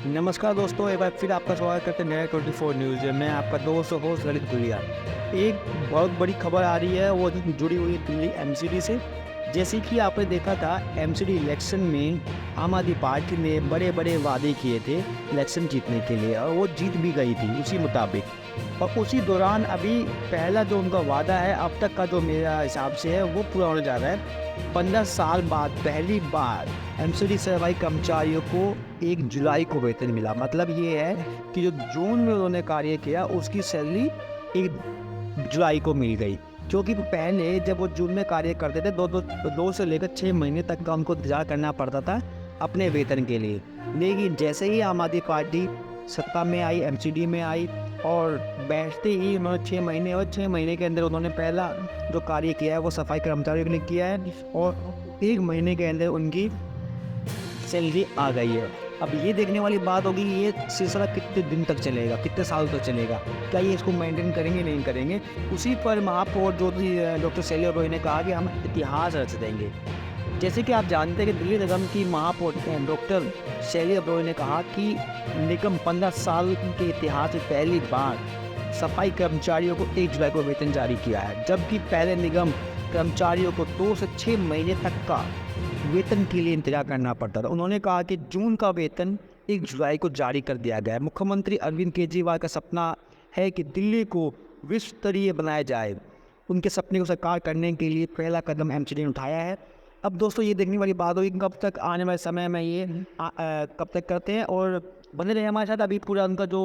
नमस्कार दोस्तों, एक बार फिर आपका स्वागत करते हैं नया 24 न्यूज़ में। मैं आपका दोस्त और होस्ट ललित गुलिया। एक बहुत बड़ी खबर आ रही है, वो जुड़ी हुई है दिल्ली एमसीडी से। जैसे कि आपने देखा था, एमसीडी इलेक्शन में आम आदमी पार्टी ने बड़े बड़े वादे किए थे इलेक्शन जीतने के लिए, और वो जीत भी गई थी उसी मुताबिक। और उसी दौरान अभी पहला जो उनका वादा है अब तक का, जो मेरा हिसाब से है, वो पूरा होने जा रहा है। 15 साल बाद पहली बार एमसीडी सफाई कर्मचारियों को 1 जुलाई को वेतन मिला। मतलब ये है कि जो जून में उन्होंने कार्य किया उसकी सैलरी 1 जुलाई को मिल गई। क्योंकि पहले जब वो जून में कार्य करते थे, दो से लेकर 6 महीने तक का उनको इंतजार करना पड़ता था अपने वेतन के लिए। लेकिन जैसे ही आम आदमी पार्टी सत्ता में आई, एमसीडी में आई, और बैठते ही उन्होंने 6 महीने और 6 महीने के अंदर उन्होंने पहला जो कार्य किया है वो सफाई कर्मचारियों के लिए किया है, और 1 महीने के अंदर उनकी सैलरी आ गई है। अब ये देखने वाली बात होगी कि ये सिलसिला कितने दिन तक चलेगा, कितने साल तक चलेगा, क्या ये इसको मेंटेन करेंगे नहीं करेंगे। उसी पर महापौर जो डॉक्टर शैली अब्रोही ने कहा कि हम इतिहास रच देंगे। जैसे कि आप जानते हैं कि दिल्ली निगम की महापौर डॉक्टर शैली अब्रोही ने कहा कि निगम 15 साल के इतिहास में पहली बार सफाई कर्मचारियों को 1 जुलाई को वेतन जारी किया है, जबकि पहले निगम कर्मचारियों को 2 से 6 महीने तक का वेतन के लिए इंतजार करना पड़ता था। उन्होंने कहा कि जून का वेतन 1 जुलाई को जारी कर दिया गया है। मुख्यमंत्री अरविंद केजरीवाल का सपना है कि दिल्ली को विश्व स्तरीय बनाया जाए। उनके सपने को साकार करने के लिए पहला कदम एमसीडी ने उठाया है। अब दोस्तों ये देखने वाली बात होगी कब तक, आने वाले समय में ये कब तक करते हैं, और बने रहे हमारे साथ। अभी पूरा उनका जो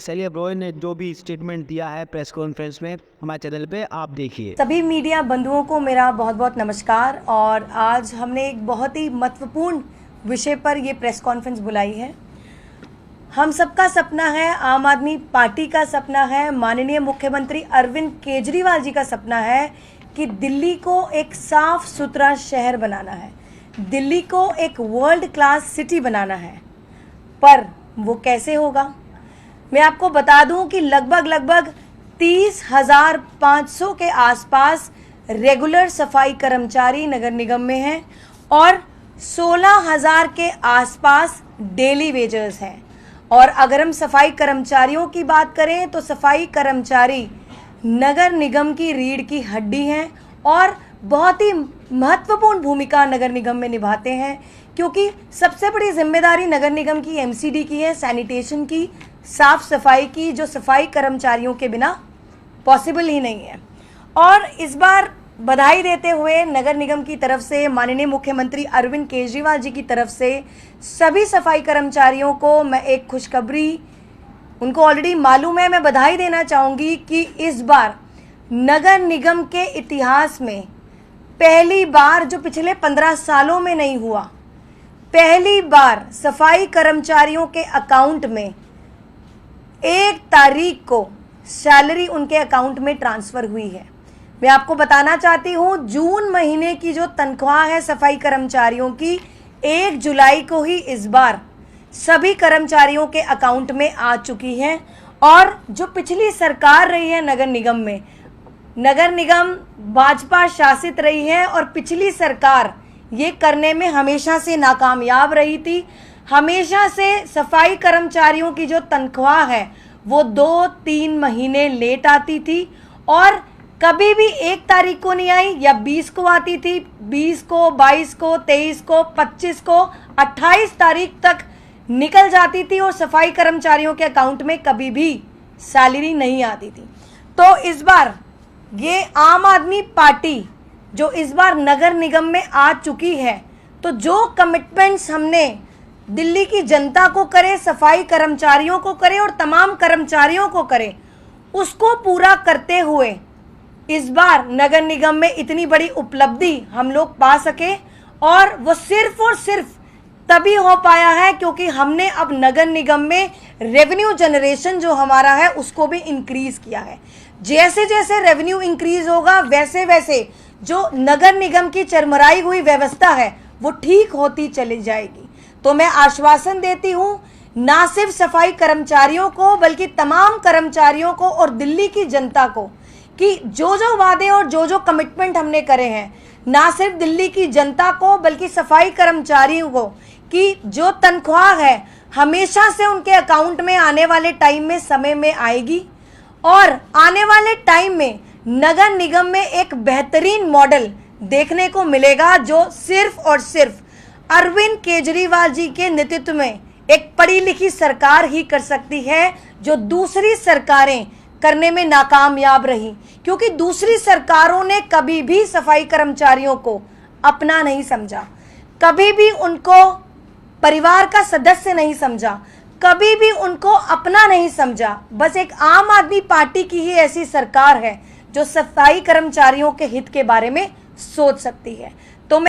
शैली अब्रोही ने जो भी स्टेटमेंट दिया है प्रेस कॉन्फ्रेंस में, हमारे चैनल पे आप देखिए। सभी मीडिया बंधुओं को मेरा बहुत बहुत नमस्कार। और आज हमने एक बहुत ही महत्वपूर्ण विषय पर ये प्रेस कॉन्फ्रेंस बुलाई है। हम सबका सपना है, आम आदमी पार्टी का सपना है, माननीय मुख्यमंत्री अरविंद केजरीवाल जी का सपना है कि दिल्ली को एक साफ सुथरा शहर बनाना है, दिल्ली को एक वर्ल्ड क्लास सिटी बनाना है। पर वो कैसे होगा? मैं आपको बता दूं कि लगभग 30,500 के आसपास रेगुलर सफाई कर्मचारी नगर निगम में हैं और 16,000 के आसपास डेली वेजर्स हैं। और अगर हम सफाई कर्मचारियों की बात करें तो सफाई कर्मचारी नगर निगम की रीढ़ की हड्डी हैं और बहुत ही महत्वपूर्ण भूमिका नगर निगम में निभाते हैं, क्योंकि सबसे बड़ी जिम्मेदारी नगर निगम की एमसीडी की है, सैनिटेशन की, साफ सफाई की, जो सफाई कर्मचारियों के बिना पॉसिबल ही नहीं है। और इस बार बधाई देते हुए नगर निगम की तरफ से, माननीय मुख्यमंत्री अरविंद केजरीवाल जी की तरफ से सभी सफाई कर्मचारियों को मैं एक खुशखबरी, उनको ऑलरेडी मालूम है, मैं बधाई देना चाहूँगी कि इस बार नगर निगम के इतिहास में पहली बार, जो पिछले 15 सालों में नहीं हुआ, पहली बार सफाई कर्मचारियों के अकाउंट में 1 तारीख को सैलरी उनके अकाउंट में ट्रांसफ़र हुई है। मैं आपको बताना चाहती हूँ, जून महीने की जो तनख्वाह है सफाई कर्मचारियों की, 1 जुलाई को ही इस बार सभी कर्मचारियों के अकाउंट में आ चुकी है। और जो पिछली सरकार रही है नगर निगम में, नगर निगम भाजपा शासित रही है और पिछली सरकार ये करने में हमेशा से नाकामयाब रही थी। हमेशा से सफाई कर्मचारियों की जो तनख्वाह है वो 2-3 महीने लेट आती थी, और कभी भी 1 तारीख को नहीं आई, या 20 को आती थी, 20 को, 22 को, 23 को, 25 को, 28 तारीख तक निकल जाती थी और सफाई कर्मचारियों के अकाउंट में कभी भी सैलरी नहीं आती थी। तो इस बार ये आम आदमी पार्टी जो इस बार नगर निगम में आ चुकी है, तो जो कमिटमेंट्स हमने दिल्ली की जनता को करे, सफाई कर्मचारियों को करे और तमाम कर्मचारियों को करे, उसको पूरा करते हुए इस बार नगर निगम में इतनी बड़ी उपलब्धि हम लोग पा सके। और वो सिर्फ और सिर्फ तभी हो पाया है क्योंकि हमने अब नगर निगम में रेवेन्यू जनरेशन जो हमारा है उसको भी इंक्रीज किया है। जैसे जैसे रेवेन्यू इंक्रीज होगा वैसे वैसे जो नगर निगम की चरमराई हुई व्यवस्था है वो ठीक होती चली जाएगी। तो मैं आश्वासन देती हूँ, ना सिर्फ सफाई कर्मचारियों को बल्कि तमाम कर्मचारियों को और दिल्ली की जनता को, कि जो जो वादे और जो जो कमिटमेंट हमने करे हैं, ना सिर्फ दिल्ली की जनता को बल्कि सफाई कर्मचारियों को, कि जो तनख्वाह है हमेशा से उनके अकाउंट में आने वाले टाइम में समय में आएगी और आने वाले टाइम में नगर निगम में एक बेहतरीन मॉडल देखने को मिलेगा जो सिर्फ और सिर्फ अरविंद केजरीवाल जी के नेतृत्व में एक पढ़ी लिखी सरकार ही कर सकती है, जो दूसरी सरकारें करने में नाकामयाब रही। क्योंकि दूसरी सरकारों ने कभी भी सफाई कर्मचारियों को अपना नहीं समझा, कभी भी उनको परिवार का सदस्य नहीं समझा, कभी भी उनको अपना नहीं समझा। बस एक आम आदमी पार्टी की ही ऐसी सरकार है जो सफाई कर्मचारियों के हित के बारे में सोच सकती है।